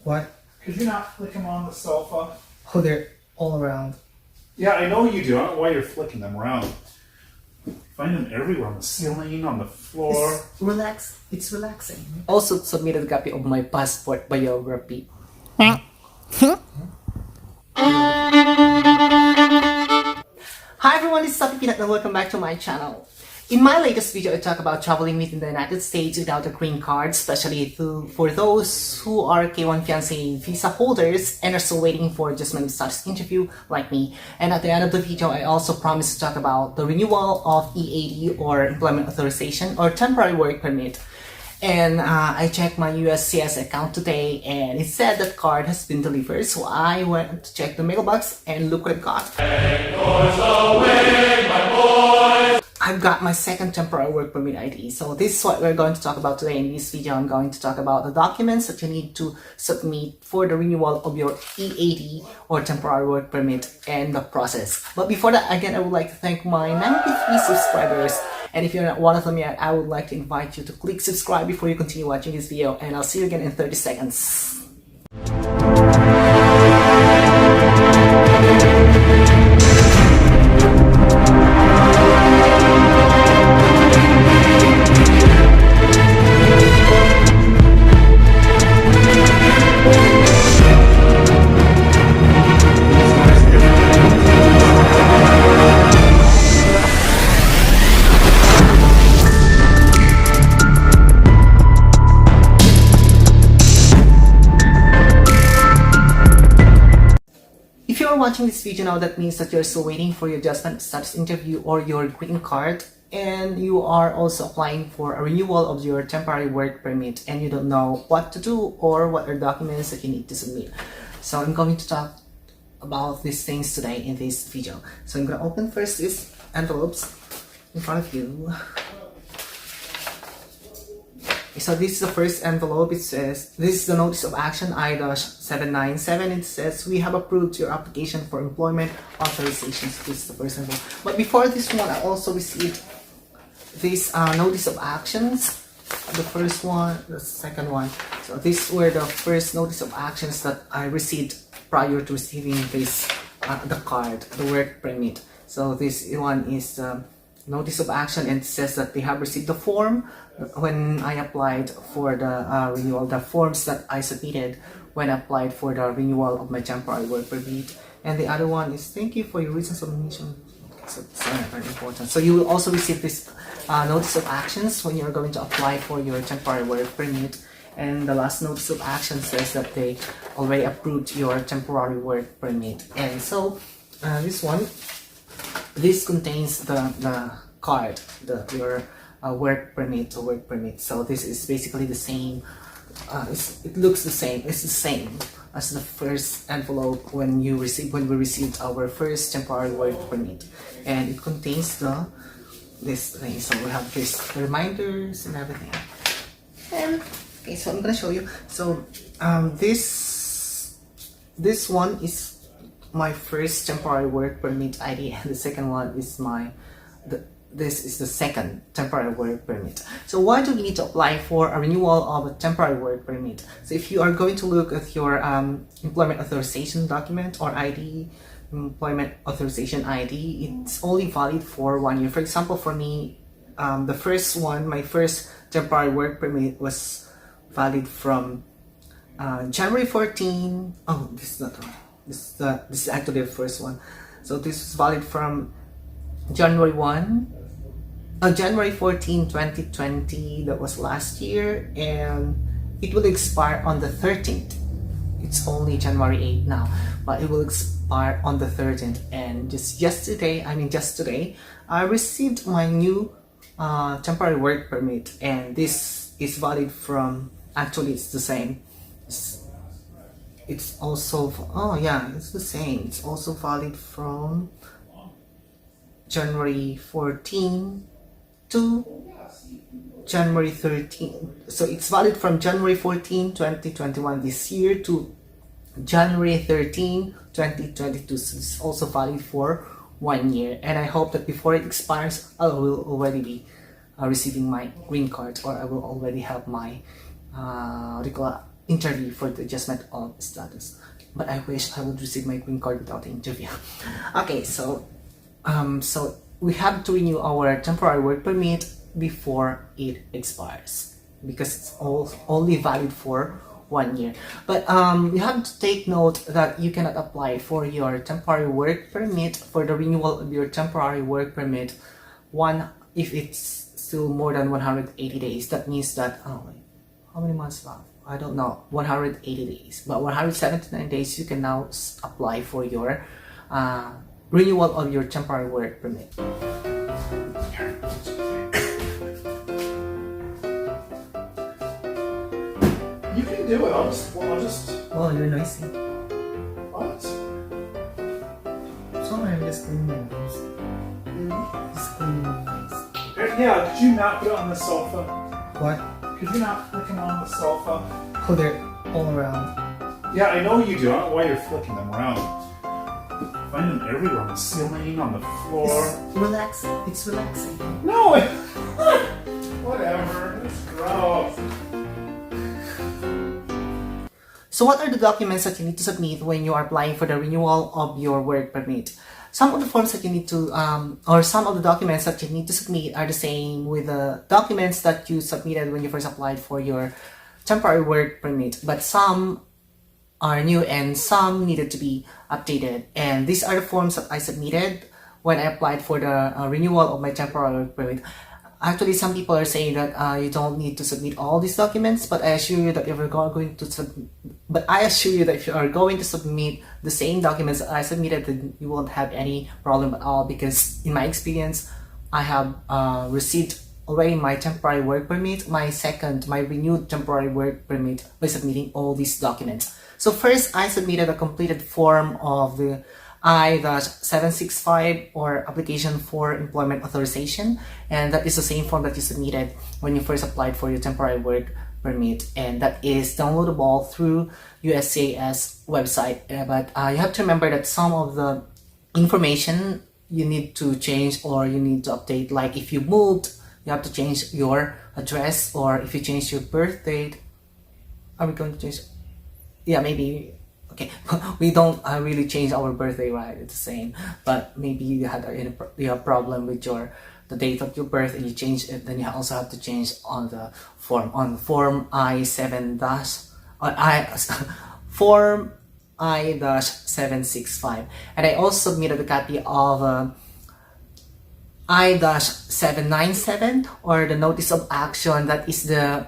What? Could you not flick them on the sofa? Oh, they're all around. Yeah, I know you do. I don't know why you're flicking them around. Find them everywhere, on the ceiling, on the floor. It's relaxing. Also submitted a copy of my passport biography. Hi everyone, this is Sophie Peanut and welcome back to my channel. In my latest video, I talk about traveling within the United States without a green card, especially for those who are K1 Fiance visa holders and are still waiting for adjustment status interview like me. And at the end of the video, I also promised to talk about the renewal of EAD or Employment Authorization or Temporary Work Permit. And I checked my USCIS account today and it said that card has been delivered. So I went to check the mailbox and look what I got. I've got my second temporary work permit ID. So this is what we're going to talk about today. In this video, I'm going to talk about the documents that you need to submit for the renewal of your EAD or temporary work permit and the process. But before that, again, I would like to thank my 93 subscribers. And if you're not one of them yet, I would like to invite you to click subscribe before you continue watching this video. And I'll see you again in 30 seconds. If you're watching this video now, that means that you're still waiting for your adjustment status interview or your green card, and you are also applying for a renewal of your temporary work permit and you don't know what to do or what are documents that you need to submit. So I'm going to talk about these things today in this video. So I'm going to open first these envelopes in front of you. So this is the first envelope. It says, this is the notice of action I-797. It says, we have approved your application for employment authorization. So this is the first envelope. But before this one, I also received this notice of actions. The first one, the second one. So these were the first notice of actions that I received prior to receiving this, the card, the work permit. So this one is notice of action, and it says that they have received the form when I applied for the renewal, the forms that I submitted when I applied for the renewal of my temporary work permit. And the other one is thank you for your recent submission. Okay, so it's very important. So you will also receive this notice of actions when you're going to apply for your temporary work permit. And the last notice of action says that they already approved your temporary work permit. And so this one, this contains the card, your work permit or work permit. So this is basically the same. It looks the same. It's the same as the first envelope when we received our first temporary work permit, and it contains this thing. So we have this reminders and everything. And okay, so I'm gonna show you. So this one is my first temporary work permit ID, and the second one is this is the second temporary work permit. So why do we need to apply for a renewal of a temporary work permit? So if you are going to look at your employment authorization document or ID, employment authorization ID, it's only valid for 1 year. For example, for me, the first one, my first temporary work permit was valid from January 14. Oh, this is not right. This is actually the first one. So this is valid from January 14, 2020. That was last year, and it will expire on the 13th. It's only January 8 now, but it will expire on the 13th. And just today, I received my new temporary work permit, and this is valid from, actually it's the same. It's also, oh yeah, it's the same. It's also valid from January 14 to January 13. So it's valid from January 14, 2021 this year to January 13, 2022. So it's also valid for 1 year. And I hope that before it expires, I will already be receiving my green card, or I will already have my interview for the adjustment of status. But I wish I would receive my green card without the interview. Okay, so we have to renew our temporary work permit before it expires because it's only valid for 1 year. But you have to take note that you cannot apply for your temporary work permit for the renewal of your temporary work permit if it's still more than 180 days. That means that how many months left? I don't know, 180 days. But 179 days you can now apply for your renewal of your temporary work permit. You can do it. I'll just. Oh, you're noisy. What? Sorry, I'm just cleaning my nose. Just cleaning my nose. Yeah, could you not put it on the sofa? What? Could you not flick them on the sofa? Oh, they're all around. Yeah, I know you do. I don't know why you're flicking them around. Find them everywhere, on the ceiling, on the floor. It's relaxing. It's relaxing. No! Whatever. It's gross. So what are the documents that you need to submit when you are applying for the renewal of your work permit? Some of the forms that you need to, or some of the documents that you need to submit are the same with the documents that you submitted when you first applied for your temporary work permit. But some are new and some needed to be updated. And these are the forms that I submitted when I applied for the renewal of my temporary work permit. Actually, some people are saying that you don't need to submit all these documents, but I assure you that if you are going to submit the same documents that I submitted, then you won't have any problem at all. Because in my experience, I have received already my temporary work permit, my renewed temporary work permit by submitting all these documents. So first, I submitted a completed form of the I-765 or application for employment authorization, and that is the same form that you submitted when you first applied for your temporary work permit, and that is downloadable through USCIS website. But you have to remember that some of the information you need to change or you need to update. Like if you moved, you have to change your address, or if you change your birth date. Are we going to change? Yeah, maybe. Okay, we don't really change our birthday, right? It's the same. But maybe you had a problem with the date of your birth and you change it. Then you also have to change on the form I-7 form I-765. And I also submitted a copy of I-797 or the notice of action that is the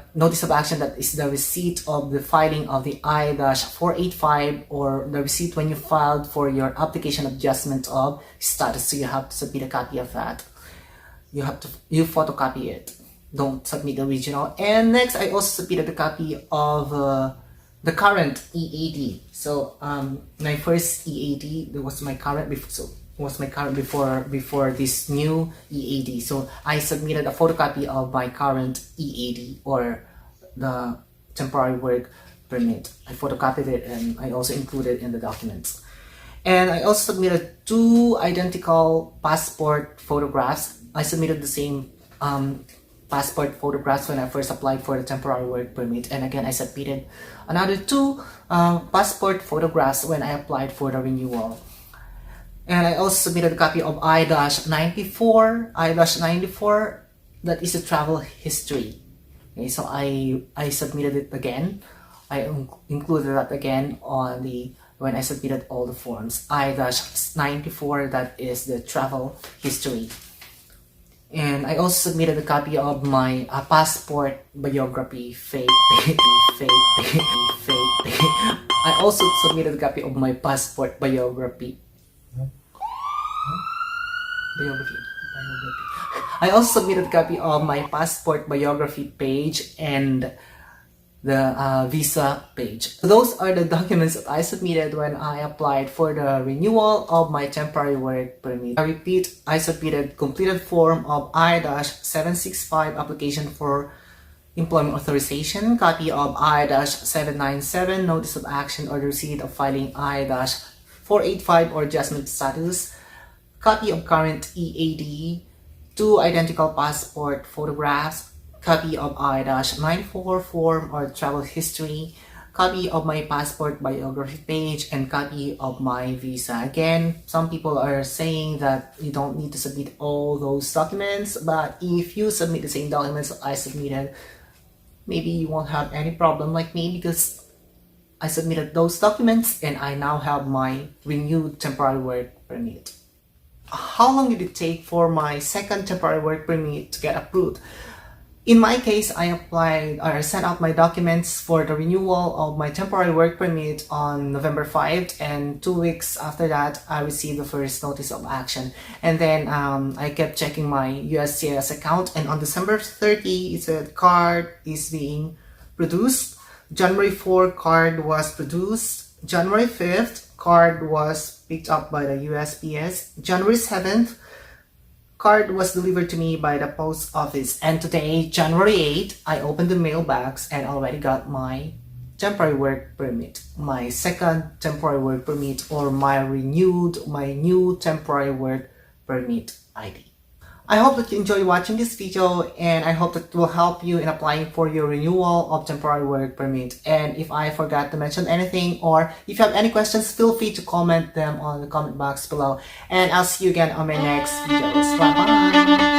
receipt of the filing of the I-485 or the receipt when you filed for your application adjustment of status. So you have to submit a copy of that. You photocopy it. Don't submit the original. And next, I also submitted a copy of the current EAD. So my first EAD was my current before this new EAD. So I submitted a photocopy of my current EAD or the temporary work permit. I photocopied it and I also included it in the documents. And I also submitted 2 identical passport photographs. I submitted the same passport photographs when I first applied for the temporary work permit. And again, I submitted another 2 passport photographs when I applied for the renewal. And I also submitted a copy of I-94, that is a travel history. Okay, so I submitted it again. I included that again when I submitted all the forms. I-94, that is the travel history. And I also submitted a copy of my passport biography fake. I also submitted a copy of my passport biography. I also submitted a copy of my passport biography page and the visa page. So those are the documents that I submitted when I applied for the renewal of my temporary work permit. I repeat, I submitted completed form of I-765 application for employment authorization, copy of I-797 notice of action or the receipt of filing I-485 or adjustment status, copy of current EAD, 2 identical passport photographs, copy of I-94 form or travel history, copy of my passport biography page, and copy of my visa. Again, some people are saying that you don't need to submit all those documents, but if you submit the same documents I submitted, maybe you won't have any problem like me, because I submitted those documents and I now have my renewed temporary work permit. How long did it take for my second temporary work permit to get approved? In my case, I applied or sent out my documents for the renewal of my temporary work permit on November 5th, and 2 weeks after that, I received the first notice of action. And then I kept checking my USCIS account, and on December 30, it said card is being produced. January 4, card was produced. January 5th, card was picked up by the USPS. January 7th, card was delivered to me by the post office, and today, January 8th, I opened the mailbox and already got my temporary work permit, my second temporary work permit, or my new temporary work permit ID. I hope that you enjoy watching this video, and I hope that it will help you in applying for your renewal of temporary work permit. And if I forgot to mention anything, or if you have any questions, feel free to comment them on the comment box below. And I'll see you again on my next videos. Bye bye!